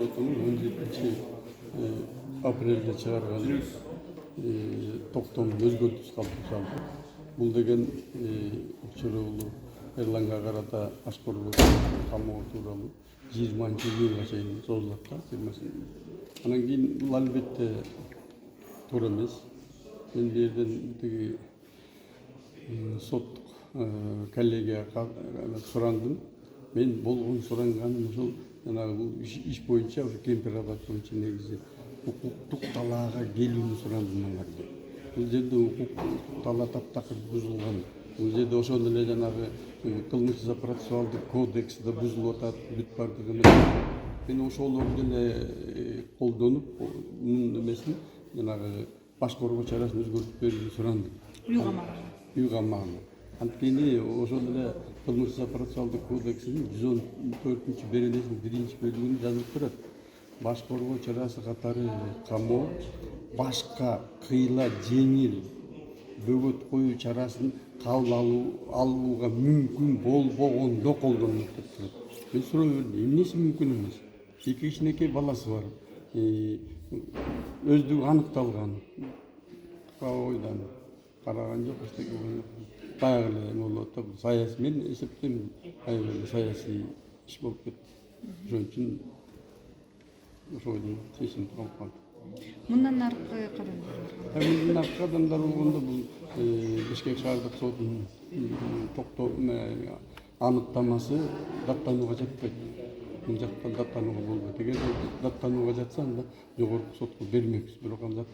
Sotunun 17 aprelde çıkargan toktом өзгөртүш калып чалды. Бул деген учуроолу Эрланга карата ашкорлук камоо тууралуу 20-йылга чейин созулат да, 20. Анан кийин бул албетте туура эмес. Мен бул жерден тиги соттук коллегияга сурандым. Мен болгон суранганым ушул жанагы бул иш боюнча ушу кемпир абад боюнча негизи укуктук талаага келүүнү сурандым алардан. Бул жерде укуктук талаа таптакыр бузулган. Бул жерде ошол эле жанагы кылмыш процессуалдык кодекс да бузулуп атат, бүт бардыгы менен. Мен ошолорду деле колдонуп, мунун эмесин жанагы баш коргоо чарасын өзгөртүп берүүнү сурандым. Үй камагына. Анткени ошол эле кылмыш процессуалдык кодексинин 114-беренесинин 1-бөлүгүндө жазылып турат. Баш коргоо чарасы катары камоо башка кыйла жеңил бөгөт коюу чарасын кабыл алууга мүмкүн болбогондо колдонулат деп турат. Мен суроо бердим, эмнеси мүмкүн эмес? 2 кичинекей баласы бар. Өздүгү аныкталган. Ойдан караган жок, эчтеке болгон жок. Баягы эле эме болуп атат, саясий, мен эсептейм, аябай эле саясий иш болуп кетти. Ошон үчүн ошол чечим кабыл калды. Мындан аркы кадамдар? Мындан аркы кадамдар болгондо бул Бишкек шаардык сотунун аныктамасы даттанууга жатпайт. Бул жактан даттанууга болбойт. Эгер даттанууга жатса анда жогорку сотко бермекпиз. Бирок анда